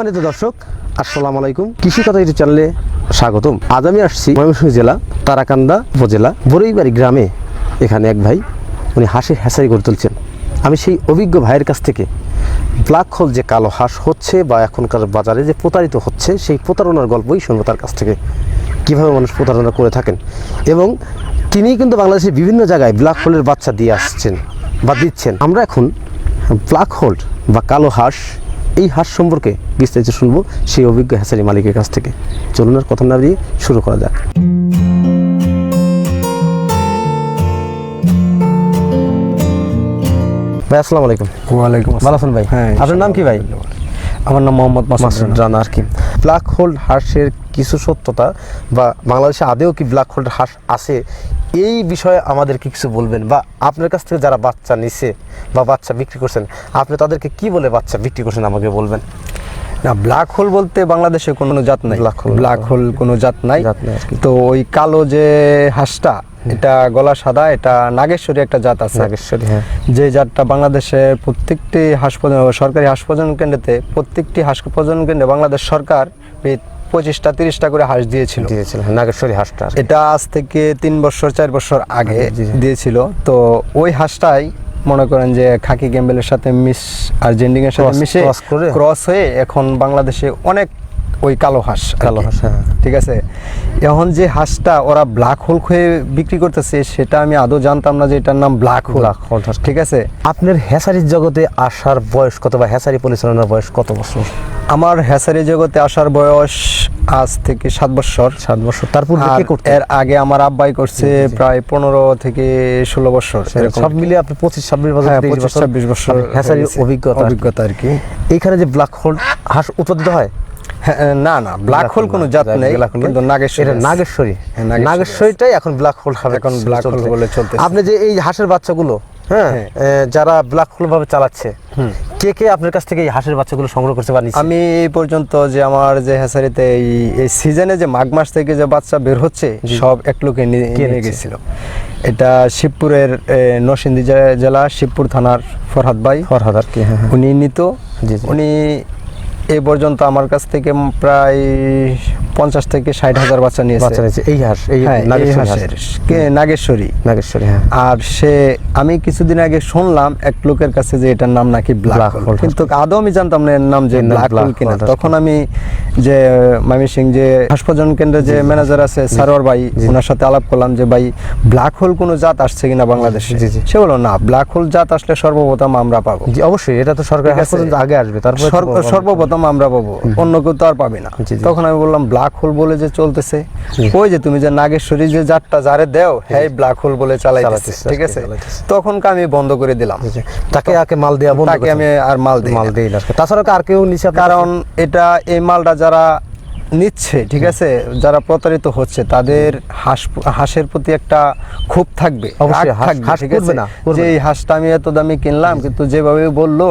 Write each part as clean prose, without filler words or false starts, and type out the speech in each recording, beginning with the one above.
সম্মানিত দর্শক, আসসালামু আলাইকুম। কৃষি কথা ইউটিউব চ্যানেলে স্বাগতম। আজ আমি আসছি ময়মনসিংহ জেলা তারাকান্দা উপজেলা বরইবাড়ি গ্রামে। এখানে এক ভাই উনি হাঁসের হ্যাচারি গড়ে তুলছেন। আমি সেই অভিজ্ঞ ভাইয়ের কাছ থেকে ব্ল্যাক হোল যে কালো হাঁস হচ্ছে বা এখনকার বাজারে যে প্রতারিত হচ্ছে সেই প্রতারণার গল্পই শুনবো তার কাছ থেকে, কীভাবে মানুষ প্রতারণা করে থাকেন। এবং তিনি কিন্তু বাংলাদেশের বিভিন্ন জায়গায় ব্ল্যাক হোলের বাচ্চা দিয়ে আসছেন বা দিচ্ছেন। আমরা এখন ব্ল্যাক হোল বা কালো হাঁস, এই হাঁস সম্পর্কে বিস্তারিত শুনবো সেই অভিজ্ঞ হ্যাচারি মালিকের কাছ থেকে। চলুন আর কথা না বাড়িয়ে শুরু করা যাক। ভাই আসসালামু আলাইকুম। ওয়ালাইকুম আসসালাম। ভালো আছেন ভাই? হ্যাঁ। আপনার নাম কি ভাই? আমার নাম মোহাম্মদ মাসুদ রানা। আর কি ব্ল্যাক হোল হাঁসের কিছু সত্যতা বা বাংলাদেশে আদেও কি ব্ল্যাক হোল হাঁস আছে, এই বিষয়ে আমাদেরকে কিছু বলবেন। বা আপনার কাছ থেকে যারা বাচ্চা নিছে বা বাচ্চা বিক্রি করছেন, আপনি তাদেরকে কি বলে বাচ্চা বিক্রি করছেন আমাকে বলবেন। না, ব্ল্যাক হোল বলতে বাংলাদেশে কোনো জাত নাই। ব্ল্যাক হোল কোনো জাত নাই। তো ওই কালো যে হাঁসটা, এটা গলা সাদা, এটা নাগেশ্বরী একটা জাত আছে। নাগেশ্বরী, হ্যাঁ। যে জাতটা বাংলাদেশের প্রত্যেকটি হাঁস সরকারি হাঁস প্রজনন কেন্দ্রেতে, প্রত্যেকটি হাঁস প্রজনন কেন্দ্রে বাংলাদেশ সরকার 25টা 30টা করে হাঁস দিয়েছিল। নাগেশ্বরী হাঁসটা এটা আজ থেকে 3 বছর 4 বছর আগে দিয়েছিল। তো ওই হাঁসটাই মনে করেন যে খাকি ক্যাম্বেলের সাথে মিস আর জেন্ডিং এর সাথে মিশে ক্রস হয়ে এখন বাংলাদেশে অনেক ওই কালো হাঁস, হ্যাঁ, ঠিক আছে। এখন যে হাঁসটা ওরা ব্ল্যাক হোল হয়ে বিক্রি করতেছে, সেটা আমি আদৌ জানতাম না যে এটার নাম ব্ল্যাক হোল। ঠিক আছে। আপনার হ্যাচারির জগতে আসার বয়স কত বা হ্যাচারি পরিচালনার বয়স কত বছর? আমার হ্যাচারি জগতে আসার বয়স আজ থেকে 7 বছর। 7 বছর। তারপর এর আগে আমার আব্বাই করছে প্রায় 15 থেকে 16 বছর। সব মিলিয়ে আপনি 25-26 বছর, 25-26 বছর হ্যাচারির অভিজ্ঞতা আর কি। এইখানে যে ব্ল্যাক হোল হাঁস উৎপাদিত হয়, না না, ব্ল্যাক হোল কোনো জাত নেই, কিন্তু নাগেশ্বরীটাই এখন ব্ল্যাক হোল হবে। এখন ব্ল্যাক হোল বলে চলতে। আপনি যে এই হাঁসের বাচ্চাগুলো, হ্যাঁ, যারা ব্ল্যাক হোল ভাবে চালাচ্ছে, কে কে আপনার কাছ থেকে এই হাঁসের বাচ্চাগুলো সংগ্রহ করতে পারেন? আমি এই পর্যন্ত যে আমার যে হ্যাচারিতে এই সিজনে যে মাঘ মাস থেকে যে বাচ্চা বের হচ্ছে, সব এক লোকে নিয়ে গেছিল। এটা শিবপুরের নরসিংদী জেলা শিবপুর থানার ফরহাদ আর কি, উনি নিত। উনি এই পর্যন্ত আমার কাছ থেকে প্রায় 50 থেকে 60 হাজার বাচ্চা নিয়েছে। এই হাঁস, এই নাগেশ্বরী, হ্যাঁ। আর আমি কিছুদিন আগে শুনলাম এক লোকের কাছে যে এটার নাম নাকি ব্ল্যাক হোল, কিন্তু আদৌ আমি জানতাম না এর নাম যে ব্ল্যাক হোল কিনা। তখন আমি যে ময়মনসিংহ যে হাঁস প্রজনন কেন্দ্রে যে ম্যানেজার আছে সারোয়ার ভাই, ওনার সাথে আলাপ করলাম যে ভাই ব্ল্যাক হোল কোনো জাত আসছে কিনা বাংলাদেশে। সে বলল না, ব্ল্যাক হোল জাত আসলে সর্বপ্রথম আমরা পাবো। অবশ্যই, এটা তো সরকার আগে আসবে, তারপর সর্বপ্রথম আমরা পাবো, অন্য কেউ তো আর পাবে না। তখন আমি বললাম ব্ল্যাক হোল বলে যে চলতেছে, ওই যে তুমি যে নাগেশ্বরী যে জাতটা যারে দেও, হ্যাঁ ব্ল্যাক হোল বলে চালাইতেছে, ঠিক আছে। তখন আমি বন্ধ করে দিলাম, তাকে মাল দেয়া বন্ধ, তাকে আমি আর মাল দেই না। তাছাড়া আর কেউ নিচ্ছে, কারণ এটা এই মালটা যারা নিচ্ছে, ঠিক আছে, যারা প্রতারিত হচ্ছে, তাদের হাঁসের প্রতি একটা ক্ষোভ থাকবে, ঠিক আছে, যে এই হাঁসটা আমি এত দামে কিনলাম, কিন্তু যেভাবে বললো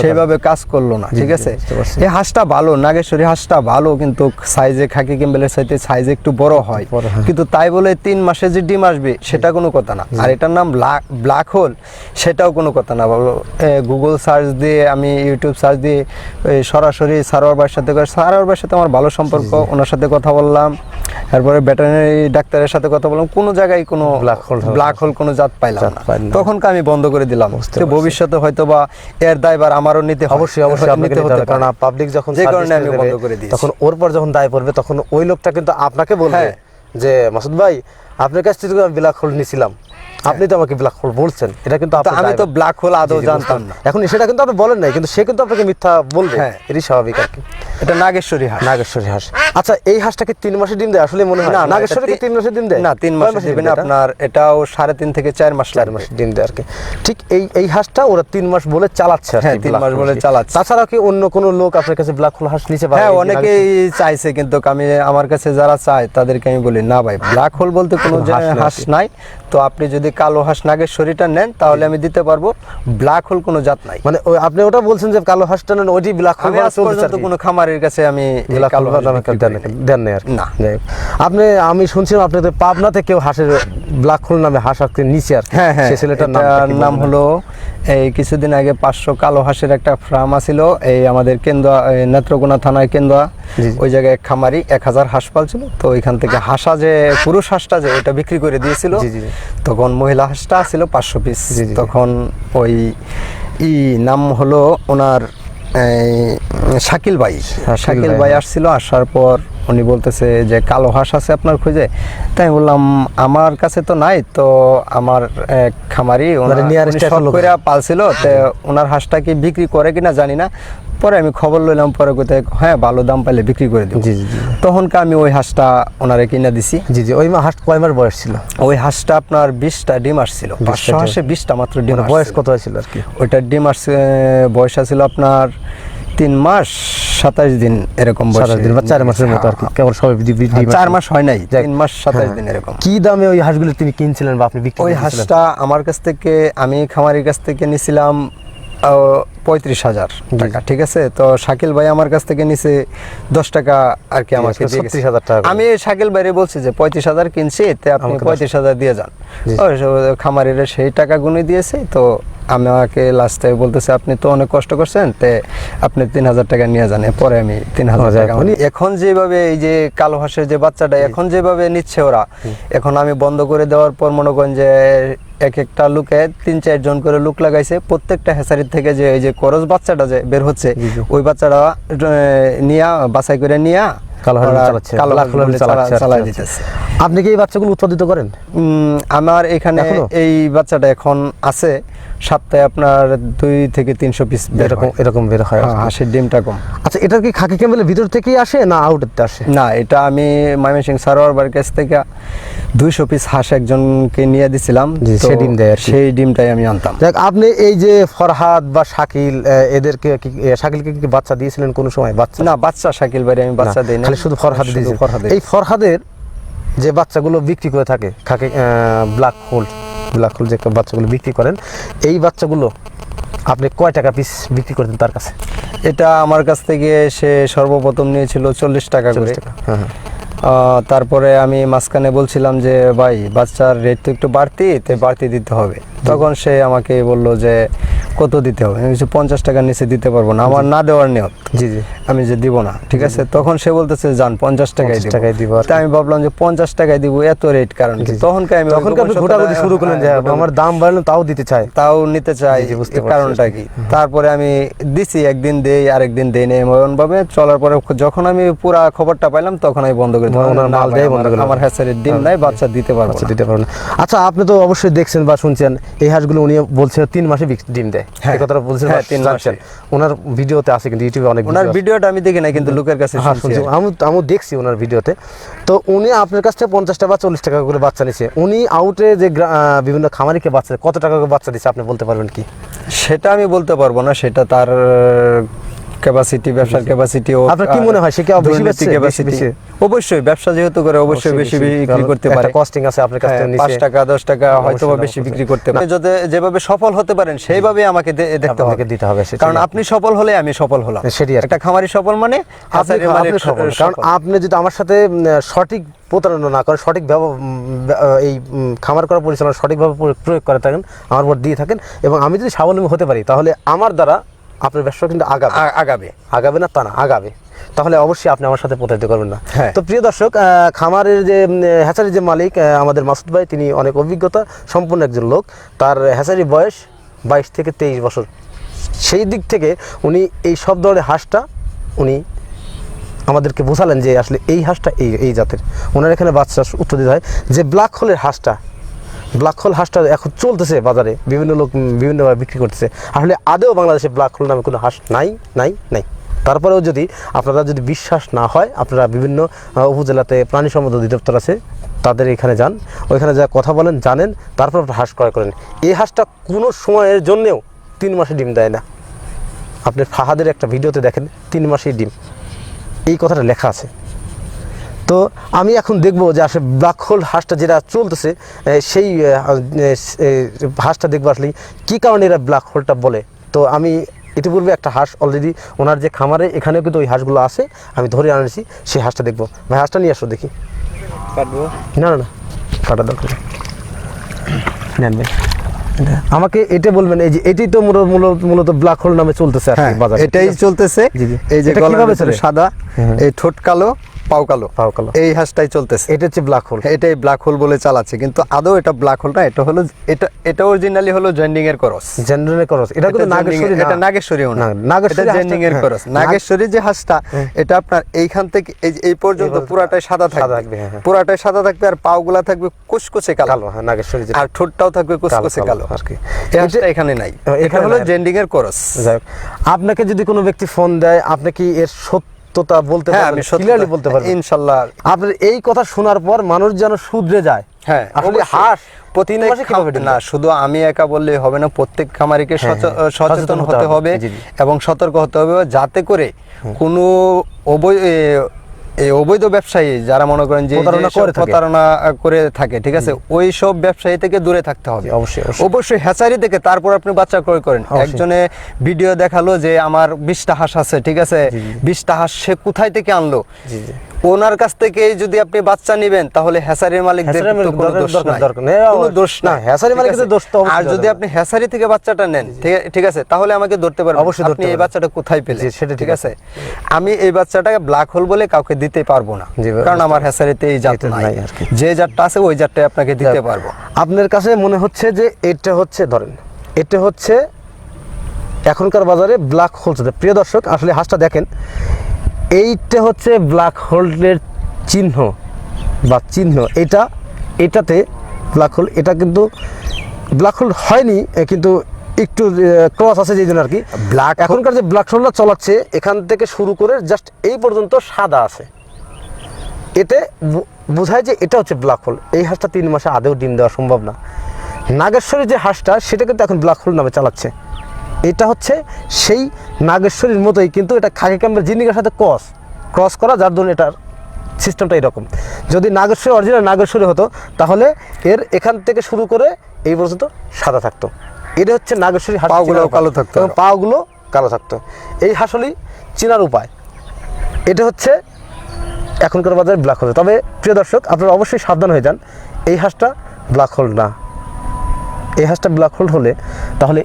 সেভাবে কাজ করলো না, ঠিক আছে। এই হাঁসটা ভালো, নাগেশ্বরী হাঁসটা ভালো, কিন্তু সাইজে খাকি ক্যাম্বেলের সাথে সাইজে একটু বড় হয়, কিন্তু তাই বলে 3 মাসে যে ডিম আসবে সেটা কোনো কথা না। আর এটার নাম ব্ল্যাক হোল, সেটাও কোনো কথা না। গুগল সার্চ দিয়ে, আমি ইউটিউব সার্চ দিয়ে সরাসরি সারোয়ার ভাইয়ের সাথে আমার ভালো সম্পর্ক, ওনার সাথে কথা বললাম। তারপরে ভেটেরিনারি ডাক্তারের সাথে কথা বললাম, কোনো জায়গায় কোনো ব্ল্যাক হোল কোনো জাত পাইলাম না। তখন আমি বন্ধ করে দিলাম। ভবিষ্যতে হয়তো বা এর দায়ভার আমারও নিতে হবে। অবশ্যই নিতে হতে, কারণ পাবলিক যখন যে কারণে আমি বন্ধ করে দিই, তখন ওর পর যখন দায় পড়বে, তখন ওই লোকটা কিন্তু আপনাকে বলবে যে মাসুদ ভাই, আপনার কাছ থেকে আমি ব্ল্যাক হোল নিয়েছিলাম, আপনি তো আমাকে ব্ল্যাক হোল বলছেন। এটা কিন্তু আমি তো ব্ল্যাক হোল আদৌ জানতাম না। এখন সেটা কিন্তু আপনি বলেন নাই, কিন্তু সে কিন্তু আপনাকে মিথ্যা বলবে, এটাই স্বাভাবিক আর কি। এটা নাগেশ্বরী হাঁস। আচ্ছা, এই হাঁসটাকে 3 মাসে ডিম দেয় আসলে মনে হয় না? নাগেশ্বরীকে 3 মাসে ডিম দেয় না, 3 মাসে দিবেন আপনার, এটাও 3.5 থেকে 4 মাস ডিম দেয় আর কি। ঠিক এই হাঁসটা ওরা 3 মাস বলে চালাচ্ছে আর কি, 3 মাস বলে চালাচ্ছে। তাছাড়া কি অন্য কোনো লোক আপনার কাছে ব্ল্যাক হোল হাঁস নিতে পারে? হ্যাঁ, অনেকেই চাইছে, কিন্তু আমার কাছে যারা চায় তাদেরকে আমি বলি না ভাই, ব্ল্যাক হোল বলতে কোনো হাঁস নাই। তো আপনি যদি কালো হাঁস নাগেশ্বরীটা নেন তাহলে আমি দিতে পারবো, ব্ল্যাক হোল কোনো জাত নাই। মানে আপনি ওটা বলছেন যে কালো হাঁসটা নেন, ওইটি ব্ল্যাক হোল পর্যন্ত কোনো খামারের কাছে আমি কালো হাঁস দেন নাই আর কি। না, আমি শুনছিলাম আপনাদের পাবনাতে কেউ হাঁসের ব্ল্যাক হোল নামে হাঁস নিচে আর, হ্যাঁ, সেই ছেলেটার নাম হলো এই কিছুদিন আগে 500 কালো হাঁসের একটা ফার্ম আছিল এই আমাদের কেন্দুয়া নেত্রকোনা থানায় কেন্দুয়া, ওই জায়গায় খামারি 1000 হাঁস পালছিল। তো ওইখান থেকে হাঁসা যে পুরুষ হাঁসটা যে এটা বিক্রি করে দিয়েছিল, তখন মহিলা হাঁসটা ছিল 500 পিস। তখন ওই নাম হলো ওনার শাকিল ভাই, শাকিল ভাই আসছিল। আসার পর উনি বলতেছে যে কালো হাঁস আছে আপনার খুঁজে। তাই আমি বললাম আমার কাছে তো নাই, তো আমার খামারি পালছিল, তো ওনার হাঁসটা কি বিক্রি করে কিনা জানি না। পরে আমি খবর লইলাম, পরে কোথায় হ্যাঁ ভালো দাম পাইলে বিক্রি করে দিই। তখনকে আমি ওই হাঁসটা ওনারে কিনে দিছি। ওই হাঁস কয় মাস বয়স ছিল? ওই হাঁসটা আপনার 20টা ডিম আসছিল। 500 হাঁসে 20টা মাত্র ডিম। বয়স কত হয়েছিল আর কি? ওইটার ডিম আসছে বয়স ছিল আপনার 3 মাস 27 দিন এরকম বয়স, 4 মাসের মতো আর কি। কেবল সবে 4 মাস হয় নাই, 3 মাস 27 দিন এরকম। কি দামে ওই হাঁসগুলো তিনি কিনছিলেন বা আপনি বিক্রি? ওই হাঁসটা আমার কাছ থেকে, আমি খামারির কাছ থেকে নিছিলাম 35,000 টাকা, ঠিক আছে। তো শাকিল ভাই আমার কাছ থেকে নিছে 10 টাকা আর কি আমাকে দিয়ে গেছে। 36,000 টাকা। আমি শাকিল ভাইরে বলছি যে 35,000 কিনছি, তে আপনি 35,000 দিয়ে যান। খামারিরা সেই টাকা গুনে দিয়েছে। তো আমাকে লাস্টে বলতেছে আপনি তো অনেক কষ্ট করছেন, তে আপনি 3,000 টাকা নিয়ে যান। পরে আমি 3,000 টাকা। এখন যেভাবে এই যে কালো হাঁসের যে বাচ্চাটা এখন যেভাবে নিচ্ছে ওরা, এখন আমি বন্ধ করে দেওয়ার পর মনে করেন যে এক একটা লোকে 3-4 জন করে লোক লাগাইছে। প্রত্যেকটা হ্যাচারির থেকে যে এই যে করজ বাচ্চাটা যে বের হচ্ছে, ওই বাচ্চাটা নিয়া বাছাই করে নিয়া চালাই দিতেছে। আপনি কি এই বাচ্চাগুলো উৎপাদিত করেন? আমার এখানে এই বাচ্চাটা এখন আছে, সপ্তাহে আপনার 2 থেকে 300 পিস এরকম বের হয়। হাঁসের ডিমটা কম। আচ্ছা, এটা কি খাকি ক্যাম্পেলের ভিতর থেকেই আসে না আউটতে আসে? না, এটা আমি ময়মনসিংহ সারোয়ার বাড়ির কাছ থেকে 200 পিস হাঁস একজনকে নিয়ে দিছিলাম, সেই ডিম দেয়, সেই ডিমটাই আমি আনতাম। দেখ, আপনি এই যে ফরহাদ বা শাকিল, এদেরকে শাকিলকে কি বাচ্চা দিয়েছিলেন কোনো সময়? বাচ্চা না, বাচ্চা শাকিল ভাই আমি বাচ্চা দেই না, খালি শুধু ফরহাদ দিয়েছি। এই ফরহাদের যে বাচ্চাগুলো বিক্রি করে থাকে খাকি ব্ল্যাক হোল যে বাচ্চাগুলো বিক্রি করেন, এই বাচ্চাগুলো আপনি কয় টাকা পিস বিক্রি করতেন তার কাছে? এটা আমার কাছ থেকে সে সর্বপ্রথম নিয়েছিল 40 টাকা করে। তারপরে আমি মাঝখানে বলছিলাম যে ভাই বাচ্চার রেট তো একটু বাড়তি দিতে হবে। তখন সে আমাকে বলল যে কত দিতে হবে? আমি 50 টাকার নিচে দিতে পারবো না, আমার না দেওয়ার নিয়ত। আমি যে দিব না, ঠিক আছে। তখন সে বলতেছে যান 50 টাকায় দিব। তাই আমি ভাবলাম যে 50 টাকায় দিব, এত রেট কারণ কি? তখনকে আমি ঘোটাঘুটি শুরু করলেন যে আমার দাম বাড়লো তাও দিতে চাই, কারণটা কি? তারপরে আমি দিছি, একদিন দেই আরেকদিন দেই না, এমন ভাবে চলার পরে যখন আমি পুরা খবরটা পাইলাম তখন আমি বন্ধ করে দিলাম। আমার হ্যাচারির ডিম নাই, বাচ্চা দিতে পারবো না। আচ্ছা, আপনি তো অবশ্যই দেখছেন বা শুনছেন এই হাঁসগুলো উনি বলছে 3 মাসে ডিম দেয়, এই কথাটা বলছেন? 3 মাসে। ওনার ভিডিওতে আছে, কিন্তু ইউটিউবে অনেক। ওনার ভিডিওটা আমি দেখি না, কিন্তু লোকের কাছে শুনছি, আমি দেখছি ওনার ভিডিওতে। তো উনি আপনার কাছ থেকে 50 টাকা বা 40 টাকা করে বাচ্চা নিছে। উনি আউটে যে বিভিন্ন খামারিকে বাচ্চা কত টাকা করে বাচ্চা দিচ্ছে আপনি বলতে পারবেন কি? সেটা আমি বলতে পারবো না, সেটা তার ক্যাপাসিটি, ব্যবসার ক্যাপাসিটি। আপনার কি মনে হয় সে কি বেশি ক্যাপাসিটি? অবশ্যই ব্যবসা যেহেতু করে অবশ্যই বেশি বিক্রি করতে পারে। কস্টিং আছে আপনার কাছে, 5 টাকা 10 টাকা হয়তো বা বেশি বিক্রি করতে পারে। যদি যেভাবে সফল হতে পারেন সেইভাবে আমাকে দেখতে হবে, দিতে হবে। কারণ আপনি সফল হলে আমি সফল হলাম। একটা খামারি সফল মানে আপনি সফল। কারণ আপনি যদি আমার সাথে সঠিক প্রতারণা না করেন, সঠিক এই খামার করার পরিচালনা সঠিকভাবে প্রয়োগ করে থাকেন, আমার উপর দিয়ে থাকেন, এবং আমি যদি স্বাবলম্বী হতে পারি, তাহলে আমার দ্বারা আপনার ব্যবসা কিন্তু আগাবে না তা না, আগাবে। তাহলে অবশ্যই আপনি আমার সাথে প্রতারিত করবেন না। তো প্রিয় দর্শক, খামারের যে হ্যাচারির যে মালিক আমাদের মাসুদ ভাই, তিনি অনেক অভিজ্ঞতা সম্পন্ন একজন লোক। তার হ্যাচারির বয়স 22 থেকে 23 বছর। সেই দিক থেকে উনি এই সব ধরনের হাঁসটা উনি আমাদেরকে বোঝালেন যে আসলে এই হাঁসটা এই জাতের। ওনার এখানে বাচ্চা উৎপাদিত হয়। যে ব্ল্যাক হোলের হাঁসটা, ব্ল্যাক হোল হাঁসটা এখন চলতেছে বাজারে, বিভিন্ন লোক বিভিন্নভাবে বিক্রি করতেছে। আসলে আদেও বাংলাদেশে ব্ল্যাক হোল নামে কোনো হাঁস নাই। তারপরেও যদি আপনারা যদি বিশ্বাস না হয়, আপনারা বিভিন্ন উপজেলাতে প্রাণী সম্পদ অধিদপ্তর আছে, তাদের এখানে যান, ওইখানে যা কথা বলেন জানেন, তারপর আপনারা হাঁস ক্রয় করেন। এই হাঁসটা কোনো সময়ের জন্যেও 3 মাসে ডিম দেয় না। আপনি ফাহাদের একটা ভিডিওতে দেখেন 3 মাসেই ডিম, এই কথাটা লেখা আছে। তো আমি এখন দেখবো যে আসলে ব্ল্যাক হোল হাঁসটা যেটা চলতেছে, সেই হাঁসটা দেখবো আসলে কী কারণে এরা ব্ল্যাক হোলটা বলে। তো আমি ইতিপূর্বে একটা হাঁস অলরেডি ওনার যে খামারে, এখানেও কিন্তু ওই হাঁসগুলো আছে, আমি ধরে আনেছি, সেই হাঁসটা দেখবো। ভাই হাঁসটা নিয়ে আসো দেখি। কাটবো? না কাটা দরকার নেন ভাই। আমাকে এটা বলবেন, এই যে এটাই তো মূলত ব্ল্যাক হোল নামে চলতেছে আর কি বাজারে। এটাই চলতেছে। জি, জি। এই যে এটা গলার কিভাবে ভিতরে চলে? সাদা, এই ঠোঁট কালো, পাও কালো, পাও কালো। এই হাঁসটাই চলতেছে। এটা হচ্ছে ব্ল্যাক হোল। এটাই ব্ল্যাক হোল বলে চালাচ্ছে, কিন্তু আদৌ এটা ব্ল্যাক হোল না। এটা হলো এটা অরিজিনালি হলো জেন্ডিং এর ক্রস। জেন্ডারের ক্রস। এটা কিন্তু নাগেশ্বরী না। এটা নাগেশ্বরীও না, নাগেশ্বরী এটা জেন্ডিং এর ক্রস। নাগেশ্বরী যে হাঁসটা, এটা আপনার এইখান থেকে এই পর্যন্ত পুরাটাই সাদা থাকবে, পুরাটাই সাদা থাকবে, আর পাওগুলা থাকবে কুচকুচে কালো। হ্যাঁ, নাগেশ্বরী আর ঠোঁটটাও থাকবে কুচকুচে কালো আর কি। এই হাঁসটা এখানে নাই, এটা হলো জেন্ডিং এর ক্রস। যাই হোক, আপনাকে যদি কোনো ব্যক্তি ফোন দেয়, আপনি কি এর সত্যতা বলতে হ্যাঁ, পারবেন? আমি ক্লিয়ারলি বলতে পারবেন ইনশাআল্লাহ। আপনার এই কথা শোনার পর মানুষ যেন শুধরে যায়। হ্যাঁ, আসলে অবশ্যই। হাঁস প্রতিদিন মাসে কিভাবে না, শুধু আমি একা বললেই হবে না, প্রত্যেক খামারিকে সচেতন হতে হবে জি, জি। এবং সতর্ক হতে হবে, যাতে করে কোনো এই অবৈধ ব্যবসায়ী যারা মনে করেন যে প্রতারণা করে থাকে, ঠিক আছে, ওই সব ব্যবসায়ী থেকে দূরে থাকতে হবে। অবশ্যই অবশ্যই হ্যাচারি থেকে তারপর আপনি বাচ্চা ক্রয় করেন। একজনে ভিডিও দেখালো যে আমার 20টা হাঁস আছে, ঠিক আছে, 20টা হাঁস সে কোথায় থেকে আনলো, ওনার কাছ থেকে যদি আপনি বাচ্চা নেবেন, তাহলে হ্যাচারির মালিকদের কোনো দোষ না। হ্যাচারি মালিকদের দোষ তো অবশ্যই। আর যদি আপনি হ্যাচারি থেকে বাচ্চাটা নেন, ঠিক আছে, তাহলে আমাকে ধরতে পারবেন, অবশ্যই আপনি এই বাচ্চাটা কোথায় পেলেন, সেটা ঠিক আছে। আমি এই বাচ্চাটাকে ব্ল্যাক হোল বলে কাউকে দিতে পারবো না, কারণ আমার হ্যাচারিতে এই জাত নাই। যে জাতটা আছে ওই জাতটাই আপনাকে দিতে পারবো। আপনার কাছে মনে হচ্ছে যে এটা হচ্ছে, ধরেন এটা হচ্ছে এখনকার বাজারে ব্ল্যাক হোল। প্রিয় দর্শক, আসলে হাঁসটা দেখেন, এইটা হচ্ছে ব্ল্যাক হোলের চিহ্ন বা চিহ্ন। এটাতে ব্ল্যাক হোল, এটা কিন্তু ব্ল্যাক হোল হয়নি, কিন্তু একটু ক্রস আছে, যেই জন্য আর কি ব্ল্যাক। এখনকার যে ব্ল্যাক হোলটা চলাচ্ছে, এখান থেকে শুরু করে জাস্ট এই পর্যন্ত সাদা আছে, এতে বোঝায় যে এটা হচ্ছে ব্ল্যাক হোল। এই হাঁসটা 3 মাসে আদেও ডিম দেওয়া সম্ভব না। নাগেশ্বরী যে হাঁসটা, সেটা কিন্তু এখন ব্ল্যাক হোল নামে চালাচ্ছে। এটা হচ্ছে সেই নাগেশ্বরীর মতোই, কিন্তু এটা খাকি ক্যাম্বেল জিনিকের সাথে ক্রস করা, যার জন্য এটার সিস্টেমটা এরকম। যদি নাগেশ্বরী অরিজিনাল নাগেশ্বরী হতো, তাহলে এর এখান থেকে শুরু করে এই পর্যন্ত সাদা থাকতো। এটা হচ্ছে নাগেশ্বরী হাঁস, পাগুলো কালো থাকতো, এবং পাগুলো কালো থাকতো। এই হাঁসলি চেনার উপায় এটা হচ্ছে এখনকার বাজারে ব্ল্যাক হোল। তবে প্রিয় দর্শক, আপনারা অবশ্যই সাবধান হয়ে যান, এই হাঁসটা ব্ল্যাক হোল না। এই হাঁসটা ব্ল্যাক হোল হলে তাহলে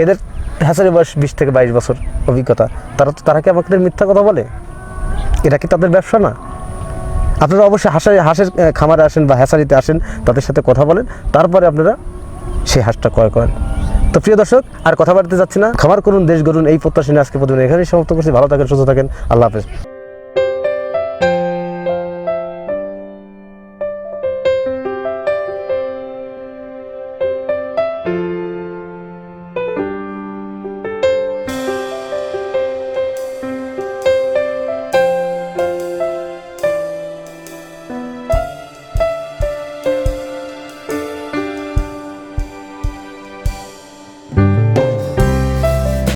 এদের হ্যাচারি বয়স 20 থেকে 22 বছর অভিজ্ঞতা, তারা কি আমাদের মিথ্যা কথা বলে? এটা কি তাদের ব্যবসা না? আপনারা অবশ্যই হাঁসের খামারে আসেন বা হ্যাচারিতে আসেন, তাদের সাথে কথা বলেন, তারপরে আপনারা সেই হাঁসটা ক্রয় করেন। তো প্রিয় দর্শক, আর কথা বাড়তে যাচ্ছি না, খামার করুন, দেশ গড়ুন, এই প্রত্যাশা নিয়ে আজকে প্রতিদিন এখানেই সমাপ্ত করছি। ভালো থাকেন, সুস্থ থাকেন, আল্লাহ হাফেজ।